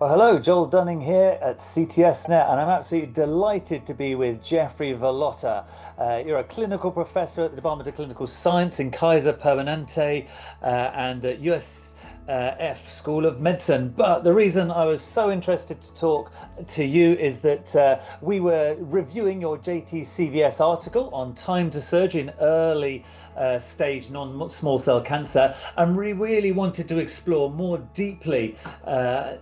Well, hello, Joel Dunning here at CTSNet, and I'm absolutely delighted to be with Jeffrey Velotta. You're a clinical professor at the Department of Clinical Science in Kaiser Permanente and at USF School of Medicine. But the reason I was so interested to talk to you is that we were reviewing your JTCVS article on time to surgery in early stage non-small cell cancer, and we really wanted to explore more deeply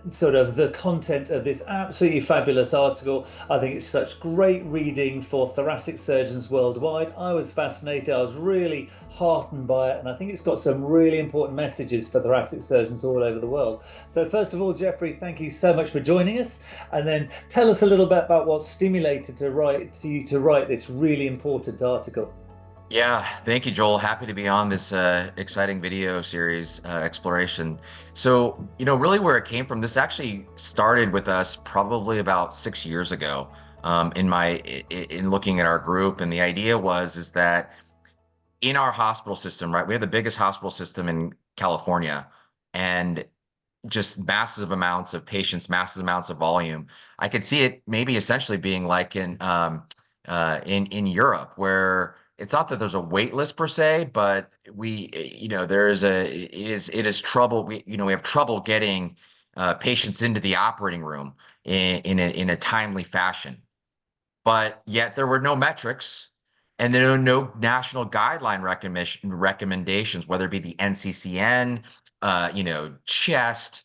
sort of the content of this absolutely fabulous article. I think it's such great reading for thoracic surgeons worldwide. I was fascinated. I was really heartened by it, and I think it's got some really important messages for thoracic surgeons all over the world. So first of all, Jeffrey, thank you so much for joining us, and then tell us a little bit about what stimulated you to write this really important article. Yeah, thank you, Joel. Happy to be on this exciting video series exploration. So, really where it came from, this actually started with us probably about 6 years ago in looking at our group. And the idea is that in our hospital system, right, we have the biggest hospital system in California and just massive amounts of patients, massive amounts of volume. I could see it maybe essentially being like in Europe, where it's not that there's a wait list per se, but it is trouble. We have trouble getting patients into the operating room in a timely fashion. But yet there were no metrics, and there are no national guideline recommendations, whether it be the NCCN, CHEST,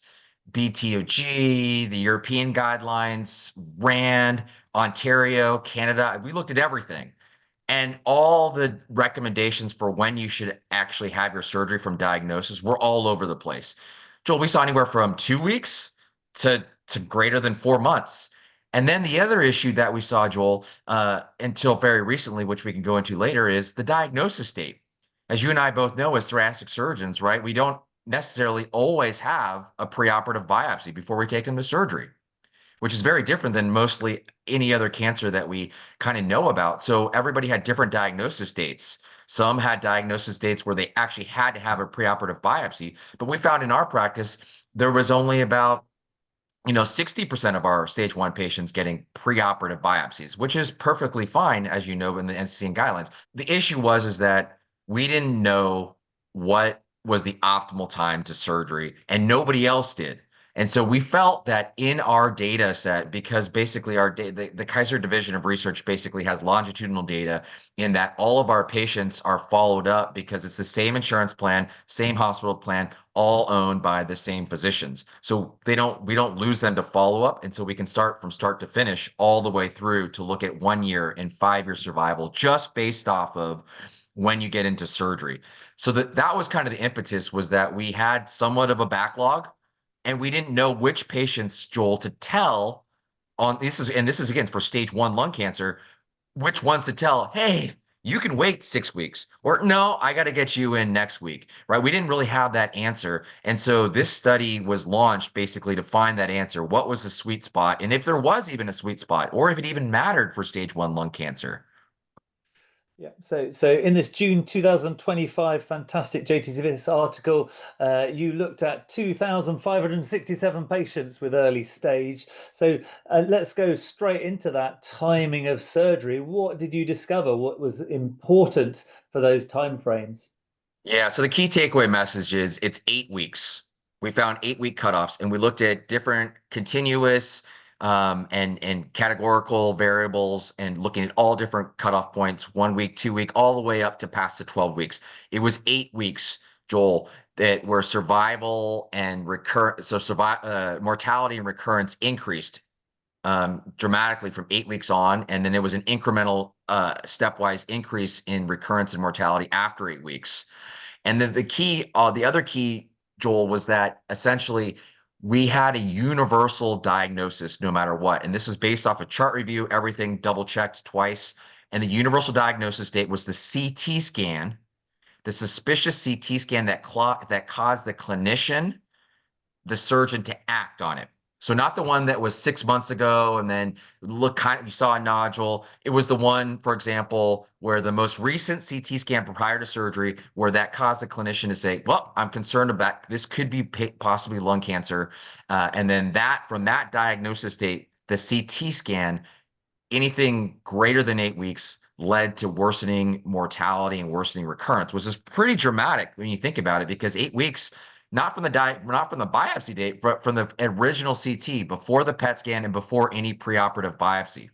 BTOG, the European guidelines, RAND, Ontario, Canada. We looked at everything. And all the recommendations for when you should actually have your surgery from diagnosis were all over the place. Joel, we saw anywhere from 2 weeks to greater than 4 months. And then the other issue that we saw, Joel, until very recently, which we can go into later, is the diagnosis date. As you and I both know, as thoracic surgeons, right, we don't necessarily always have a preoperative biopsy before we take them to surgery, which is very different than mostly any other cancer that we kind of know about. So everybody had different diagnosis dates. Some had diagnosis dates where they actually had to have a preoperative biopsy, but we found in our practice there was only about 60% of our stage 1 patients getting preoperative biopsies, which is perfectly fine, as you know, in the NCCN guidelines. The issue is that we didn't know what was the optimal time to surgery, and nobody else did. And so we felt that in our data set, because basically the Kaiser Division of Research basically has longitudinal data in that all of our patients are followed up because it's the same insurance plan, same hospital plan, all owned by the same physicians. So we don't lose them to follow up. And so we can start from start to finish all the way through to look at 1 year and 5 year survival just based off of when you get into surgery. So that was kind of the impetus, was that we had somewhat of a backlog, and we didn't know which patients, Joel, to tell on this is again for stage 1 lung cancer, which ones to tell, hey, you can wait 6 weeks, or no, I got to get you in next week, right? We didn't really have that answer. And so this study was launched basically to find that answer. What was the sweet spot? And if there was even a sweet spot, or if it even mattered for stage 1 lung cancer. Yeah, so in this June 2025 fantastic JTCVS article, you looked at 2,567 patients with early stage. So let's go straight into that timing of surgery. What did you discover? What was important for those timeframes? Yeah, so the key takeaway message is it's 8 weeks. We found 8 week cutoffs, and we looked at different continuous and categorical variables, and looking at all different cutoff points, 1 week, 2 week, all the way up to past the 12 weeks. It was 8 weeks, Joel, that were survival and mortality and recurrence increased dramatically from 8 weeks on, and then it was an incremental stepwise increase in recurrence and mortality after 8 weeks. And then the other key, Joel, was that essentially we had a universal diagnosis no matter what. And this was based off a chart review, everything double checked twice. And the universal diagnosis date was the CT scan, the suspicious CT scan that caused the clinician, the surgeon, to act on it. So not the one that was 6 months ago and then you saw a nodule. It was the one, for example, where the most recent CT scan prior to surgery, where that caused the clinician to say, well, I'm concerned about this could be possibly lung cancer. And then from that diagnosis date, the CT scan, anything greater than 8 weeks led to worsening mortality and worsening recurrence, which is pretty dramatic when you think about it, because 8 weeks, not from the biopsy date, but from the original CT, before the PET scan and before any preoperative biopsy.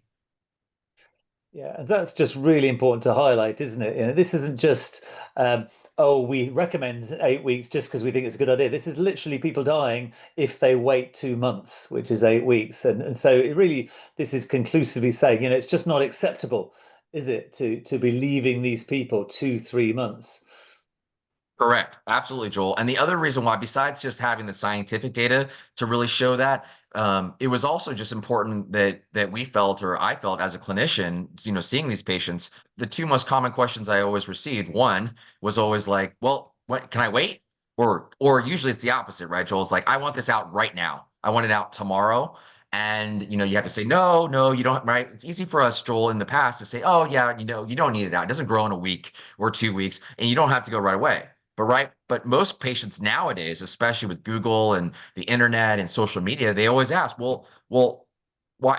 Yeah, and that's just really important to highlight, isn't it? This isn't just, oh, we recommend 8 weeks just because we think it's a good idea. This is literally people dying if they wait 2 months, which is 8 weeks. And so it really, this is conclusively saying, it's just not acceptable, is it, to be leaving these people 2, 3 months? Correct. Absolutely, Joel. And the other reason why, besides just having the scientific data to really show that, it was also just important that we felt, or I felt as a clinician, seeing these patients, the two most common questions I always received, one was always like, well, what can I wait? Or usually it's the opposite, right, Joel? It's like, I want this out right now. I want it out tomorrow. And you have to say, no, no, you don't, right? It's easy for us, Joel, in the past to say, oh yeah, you don't need it out. It doesn't grow in a week or 2 weeks, and you don't have to go right away. But most patients nowadays, especially with Google and the internet and social media, they always ask, well, why,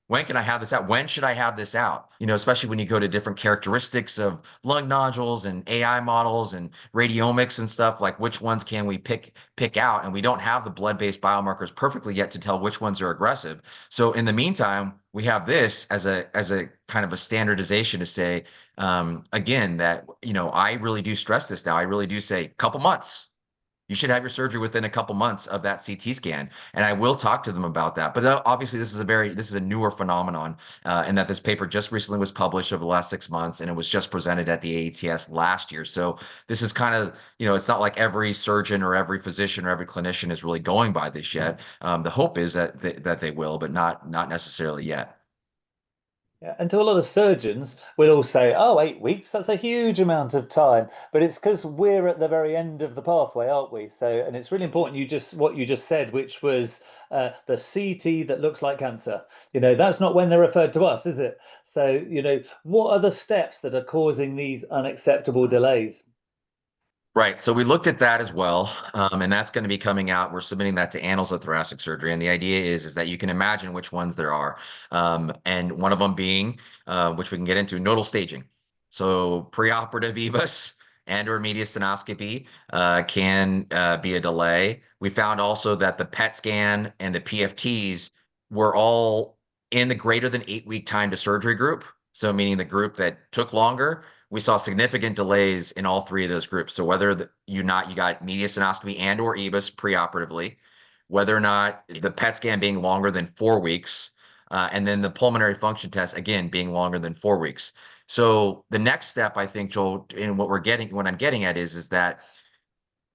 when can I have this out? When should I have this out? Especially when you go to different characteristics of lung nodules and AI models and radiomics and stuff, like which ones can we pick out? And we don't have the blood-based biomarkers perfectly yet to tell which ones are aggressive. So in the meantime, we have this as a kind of a standardization to say, again, that, I really do stress this now. I really do say couple months. You should have your surgery within a couple months of that CT scan. And I will talk to them about that. But obviously, this is a newer phenomenon, and that this paper just recently was published over the last 6 months, and it was just presented at the AATS last year. So this is kind of, it's not like every surgeon or every physician or every clinician is really going by this yet. The hope is that they will, but not necessarily yet. Yeah, and to a lot of surgeons, we'll all say, oh, 8 weeks, that's a huge amount of time. But it's because we're at the very end of the pathway, aren't we? So, and it's really important what you just said, which was the CT that looks like cancer. That's not when they're referred to us, is it? So, what are the steps that are causing these unacceptable delays? Right. So we looked at that as well, and that's going to be coming out. We're submitting that to Annals of Thoracic Surgery, and the idea is that you can imagine which ones there are, and one of them being, which we can get into, nodal staging. So preoperative EBUS and/or mediastinoscopy can be a delay. We found also that the PET scan and the PFTs were all in the greater than 8 week time to surgery group. So meaning the group that took longer, we saw significant delays in all three of those groups. So whether you got mediastinoscopy and or EBUS preoperatively, whether or not the PET scan being longer than 4 weeks, and then the pulmonary function test again being longer than 4 weeks. So the next step, I think, Joel, in what I'm getting at is that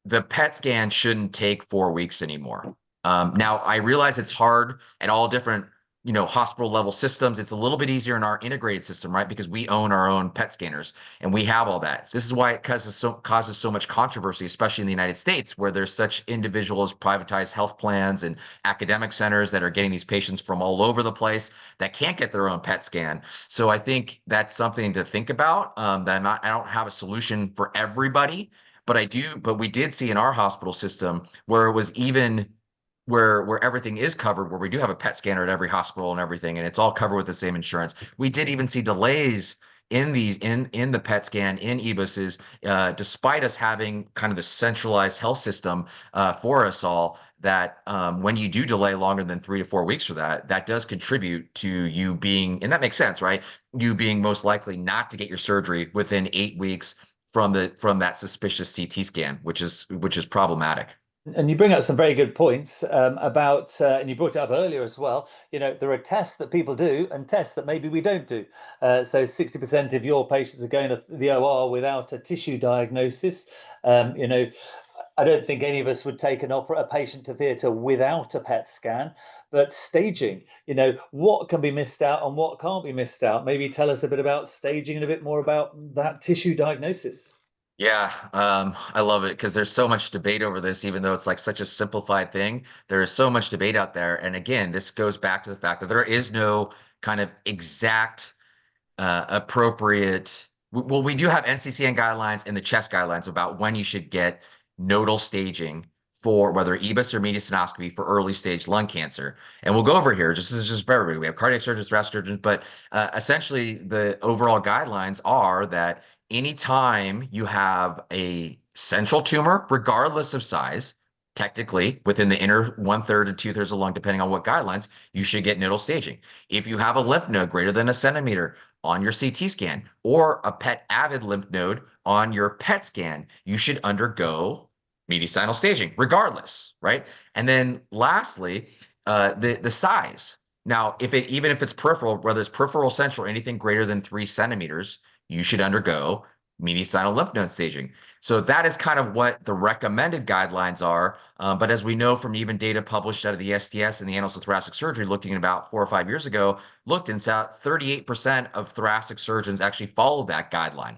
the PET scan shouldn't take 4 weeks anymore. Now, I realize it's hard at all different, hospital level systems. It's a little bit easier in our integrated system, right? Because we own our own PET scanners and we have all that. So this is why it causes so much controversy, especially in the United States, where there's such individualist privatized health plans and academic centers that are getting these patients from all over the place that can't get their own PET scan. So I think that's something to think about. I don't have a solution for everybody, but we did see in our hospital system where it was even where everything is covered, where we do have a PET scanner at every hospital and everything, and it's all covered with the same insurance. We did even see delays in the PET scan in EBUSs, despite us having kind of a centralized health system for us all. That when you do delay longer than 3 to 4 weeks for that does contribute to you being, and that makes sense, right? You being most likely not to get your surgery within 8 weeks from that suspicious CT scan, which is problematic. And you bring up some very good points about, and you brought it up earlier as well. There are tests that people do and tests that maybe we don't do. So 60% of your patients are going to the OR without a tissue diagnosis. I don't think any of us would take a patient to theatre without a PET scan. But staging, what can be missed out and what can't be missed out? Maybe tell us a bit about staging and a bit more about that tissue diagnosis. Yeah, I love it because there's so much debate over this, even though it's like such a simplified thing. There is so much debate out there. And again, this goes back to the fact that there is no kind of exact appropriate. Well, we do have NCCN guidelines and the chest guidelines about when you should get nodal staging for whether EBUS or mediastinoscopy for early stage lung cancer. And we'll go over here. Just This is just for everybody. We have cardiac surgeons, thoracic surgeons, but essentially the overall guidelines are that anytime you have a central tumor, regardless of size, technically within the inner 1/3 to 2/3 of the lung, depending on what guidelines, you should get nodal staging. If you have a lymph node greater than a centimeter on your CT scan or a PET avid lymph node on your PET scan, you should undergo mediastinal staging, regardless, right? And then lastly, the size. Now, even if it's peripheral, whether it's peripheral, central, anything greater than 3 centimeters, you should undergo mediastinal lymph node staging. So that is kind of what the recommended guidelines are. But as we know from even data published out of the STS and the Annals of Thoracic Surgery, looking about 4 or 5 years ago, looked and saw 38% of thoracic surgeons actually followed that guideline,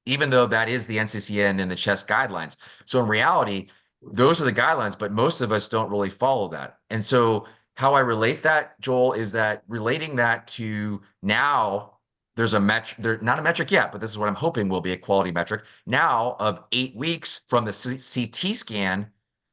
even though that is the NCCN and the chest guidelines. So in reality, those are the guidelines, but most of us don't really follow that. And so how I relate that, Joel, is that relating that to now there's a metric, not a metric yet, but this is what I'm hoping will be a quality metric now of 8 weeks from the CT scan.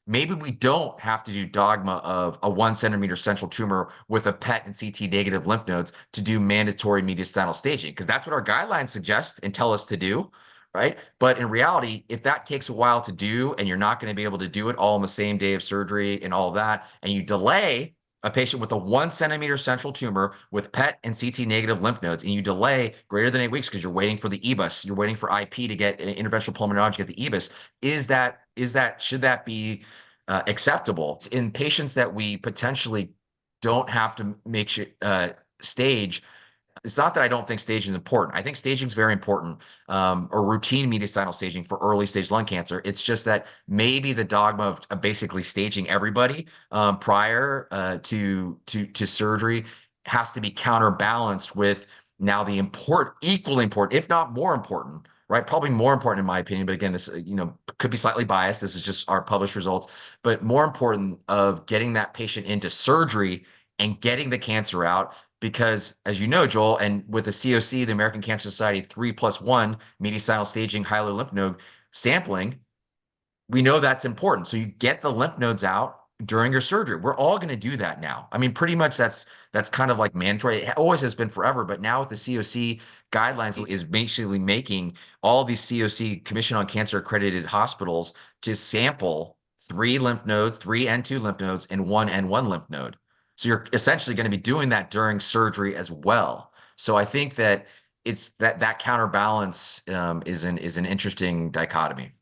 Maybe we don't have to do dogma of a 1 centimeter central tumor with a PET and CT negative lymph nodes to do mandatory mediastinal staging, because that's what our guidelines suggest and tell us to do, right? But in reality, if that takes a while to do and you're not going to be able to do it all on the same day of surgery and all of that, and you delay a patient with a 1 centimeter central tumor with PET and CT negative lymph nodes, and you delay greater than 8 weeks because you're waiting for the EBUS, you're waiting for IP to get interventional pulmonology to get the EBUS, should that be acceptable in patients that we potentially don't have to make sure stage? It's not that I don't think staging is important. I think staging is very important, or routine mediastinal staging for early stage lung cancer. It's just that maybe the dogma of basically staging everybody prior to surgery has to be counterbalanced with now the equally important, if not more important, right? Probably more important in my opinion. But again, this could be slightly biased. This is just our published results, but more important of getting that patient into surgery and getting the cancer out. Because as you know, Joel, and with the COC, the American Cancer Society 3+1 mediastinal staging hilar lymph node sampling, we know that's important. So you get the lymph nodes out during your surgery. We're all going to do that now. I mean, pretty much that's kind of like mandatory. It always has been forever, but now with the COC guidelines is basically making all these COC Commission on Cancer accredited hospitals to sample 3 lymph nodes, 3 N2 lymph nodes, and 1 N1 lymph node. So you're essentially going to be doing that during surgery as well. So I think that it's that counterbalance is an interesting dichotomy.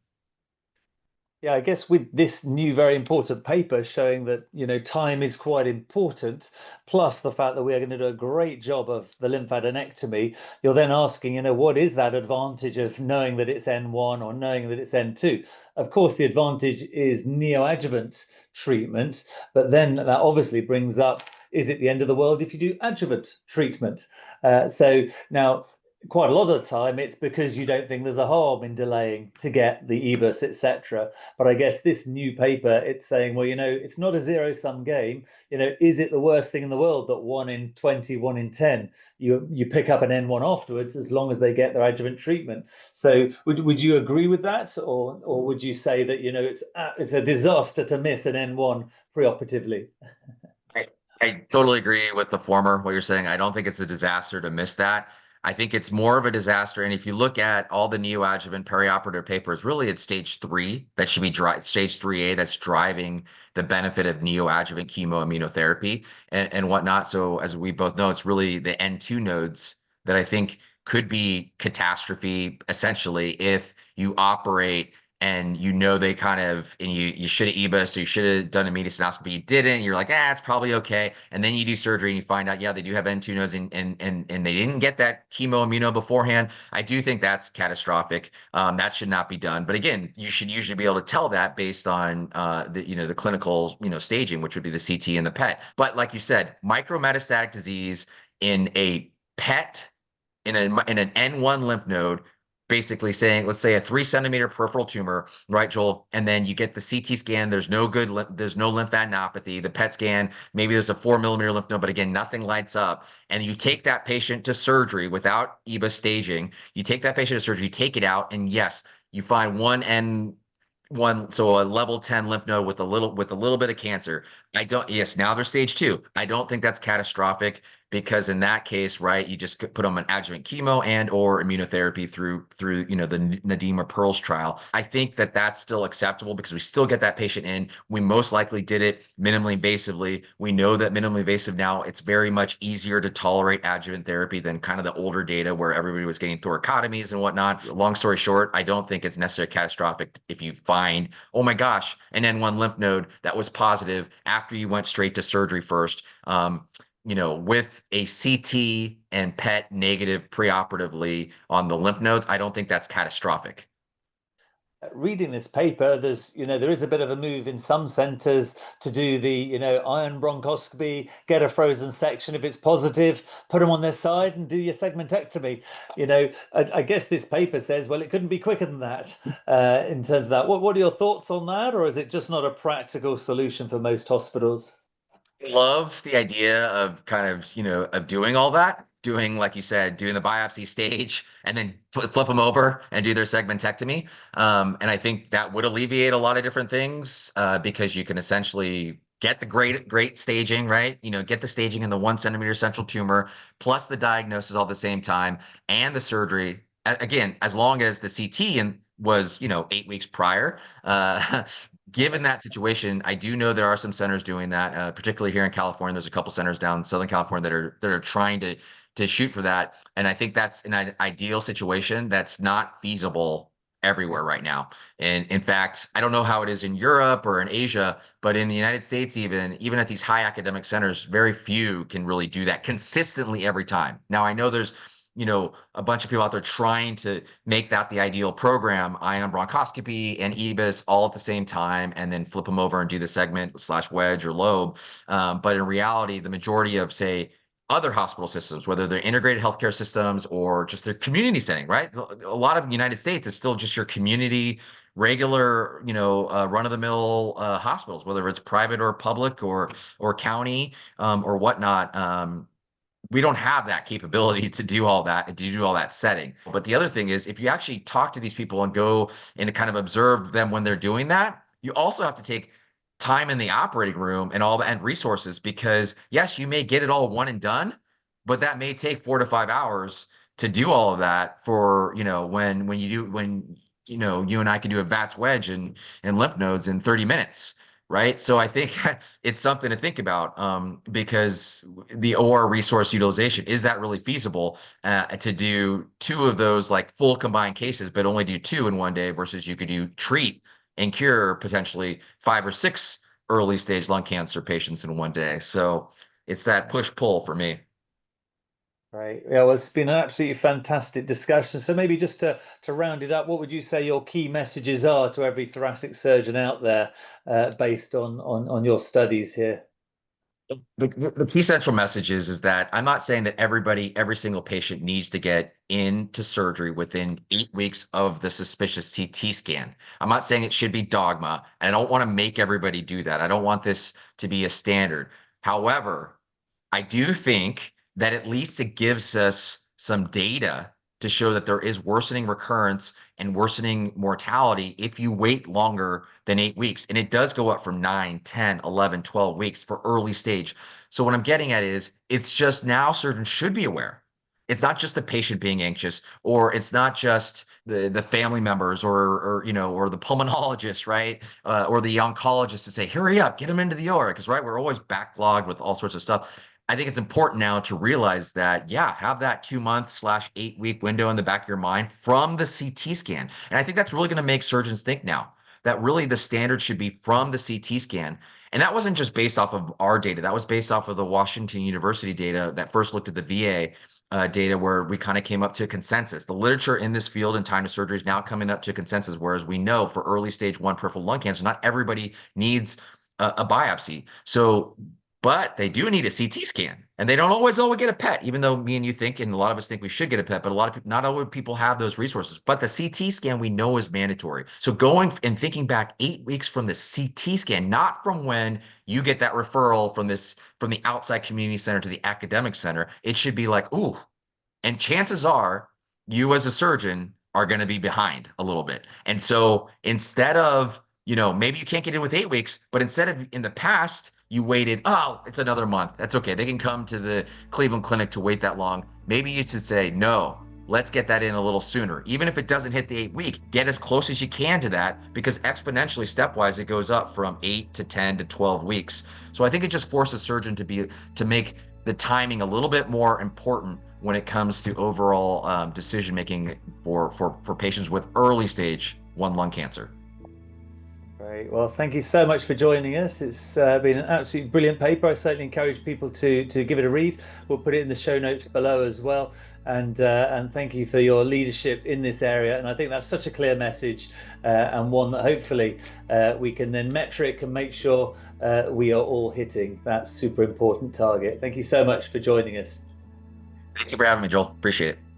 Yeah, I guess with this new very important paper showing that, time is quite important, plus the fact that we are going to do a great job of the lymphadenectomy, you're then asking, what is that advantage of knowing that it's N1 or knowing that it's N2? Of course, the advantage is neoadjuvant treatment, but then that obviously brings up, is it the end of the world if you do adjuvant treatment? So now, quite a lot of the time it's because you don't think there's a harm in delaying to get the EBUS, etc. But I guess this new paper, it's saying, well, it's not a zero-sum game. Is it the worst thing in the world that 1 in 20, 1 in 10, you pick up an N1 afterwards, as long as they get their adjuvant treatment? So would you agree with that, or would you say that it's a disaster to miss an N1 preoperatively? I totally agree with the former, what you're saying. I don't think it's a disaster to miss that. I think it's more of a disaster. And if you look at all the neoadjuvant perioperative papers, really it's stage 3 that should be stage 3A that's driving the benefit of neoadjuvant chemoimmunotherapy and whatnot. So as we both know, it's really the N2 nodes that I think could be catastrophe essentially if you operate and they kind of, and you should have EBUS, so you should have done a mediastinoscopy, you didn't, you're like, it's probably okay. And then you do surgery and you find out, yeah, they do have N2 nodes and they didn't get that chemoimmuno beforehand. I do think that's catastrophic. That should not be done. But again, you should usually be able to tell that based on the clinical, staging, which would be the CT and the PET. But like you said, micrometastatic disease in a PET, in an N1 lymph node, basically saying, let's say a 3 centimeter peripheral tumor, right, Joel? And then you get the CT scan. There's no lymphadenopathy. The PET scan, maybe there's a 4 millimeter lymph node, but again, nothing lights up. And you take that patient to surgery without EBA staging. You take that patient to surgery, you take it out, and yes, you find so a level 10 lymph node with a little bit of cancer. Yes, now they're stage 2. I don't think that's catastrophic, because in that case, right, you just put them on adjuvant chemo and or immunotherapy through the Nadim or Pearls trial. I think that that's still acceptable because we still get that patient in. We most likely did it minimally invasively. We know that minimally invasive now, it's very much easier to tolerate adjuvant therapy than kind of the older data where everybody was getting thoracotomies and whatnot. Long story short, I don't think it's necessarily catastrophic if you find, oh my gosh, an N1 lymph node that was positive after you went straight to surgery first. With a CT and PET negative preoperatively on the lymph nodes, I don't think that's catastrophic. Reading this paper, there is a bit of a move in some centers to do the, iron bronchoscopy, get a frozen section if it's positive, put them on their side and do your segmentectomy. I guess this paper says, well, it couldn't be quicker than that in terms of that. What are your thoughts on that? Or is it just not a practical solution for most hospitals? Love the idea of kind of, of doing all that, doing, like you said, doing the biopsy stage and then flip them over and do their segmentectomy. And I think that would alleviate a lot of different things because you can essentially get the great staging, right? Get the staging in the 1 centimeter central tumor plus the diagnosis all at the same time and the surgery. Again, as long as the CT was, 8 weeks prior. Given that situation, I do know there are some centers doing that, particularly here in California. There's a couple centers down in Southern California that are trying to shoot for that. And I think that's an ideal situation that's not feasible everywhere right now. And in fact, I don't know how it is in Europe or in Asia, but in the United States, even at these high academic centers, very few can really do that consistently every time. Now, I know there's a bunch of people out there trying to make that the ideal program, ion bronchoscopy and EBUS all at the same time, and then flip them over and do the segment/wedge or lobe. But in reality, the majority of, say, other hospital systems, whether they're integrated healthcare systems or just their community setting, right? A lot of the United States is still just your community, regular, run-of-the-mill hospitals, whether it's private or public or county or whatnot. We don't have that capability to do all that and to do all that setting. But the other thing is, if you actually talk to these people and go and kind of observe them when they're doing that, you also have to take time in the operating room and all the and resources, because yes, you may get it all one and done, but that may take 4 to 5 hours to do all of that for, when you and I can do a VATS wedge and lymph nodes in 30 minutes. Right. So I think it's something to think about because the OR resource utilization, is that really feasible to do 2 of those like full combined cases, but only do 2 in one day versus you could do treat and cure potentially 5 or 6 early stage lung cancer patients in one day. So it's that push pull for me. Right. Yeah, well, it's been an absolutely fantastic discussion. So maybe just to round it up, what would you say your key messages are to every thoracic surgeon out there, based on your studies here? The key central message is that I'm not saying that every single patient needs to get into surgery within 8 weeks of the suspicious CT scan. I'm not saying it should be dogma, and I don't want to make everybody do that. I don't want this to be a standard. However, I do think that at least it gives us some data to show that there is worsening recurrence and worsening mortality if you wait longer than 8 weeks. And it does go up from 9, 10, 11, 12 weeks for early stage. So what I'm getting at is it's just now surgeons should be aware. It's not just the patient being anxious, or it's not just the family members or the pulmonologist, right? Or the oncologist to say, hurry up, get them into the OR, because right, we're always backlogged with all sorts of stuff. I think it's important now to realize that, yeah, have that 2 month/8 week window in the back of your mind from the CT scan. And I think that's really going to make surgeons think now that really the standard should be from the CT scan. And that wasn't just based off of our data. That was based off of the Washington University data that first looked at the VA data, where we kind of came up to a consensus. The literature in this field in time to surgery is now coming up to a consensus, whereas we know for early stage 1 peripheral lung cancer, not everybody needs a biopsy. So but they do need a CT scan, and they don't always get a PET, even though me and you think, and a lot of us think we should get a PET, but a lot of people, not all people have those resources. But the CT scan we know is mandatory. So going and thinking back 8 weeks from the CT scan, not from when you get that referral from the outside community center to the academic center, it should be like, ooh, and chances are you as a surgeon are going to be behind a little bit. And so instead of, maybe you can't get in with 8 weeks, but instead of in the past, you waited, oh, it's another month. That's okay. They can come to the Cleveland Clinic to wait that long. Maybe you should say, no, let's get that in a little sooner. Even if it doesn't hit the 8 week, get as close as you can to that, because exponentially, stepwise, it goes up from 8 to 10 to 12 weeks. So I think it just forces a surgeon to make the timing a little bit more important when it comes to overall decision making for patients with early stage 1 lung cancer. Great. Well, thank you so much for joining us. It's been an absolutely brilliant paper. I certainly encourage people to give it a read. We'll put it in the show notes below as well. And thank you for your leadership in this area. And I think that's such a clear message, and one that hopefully we can then metric and make sure we are all hitting that super important target. Thank you so much for joining us. Thank you for having me, Joel. Appreciate it.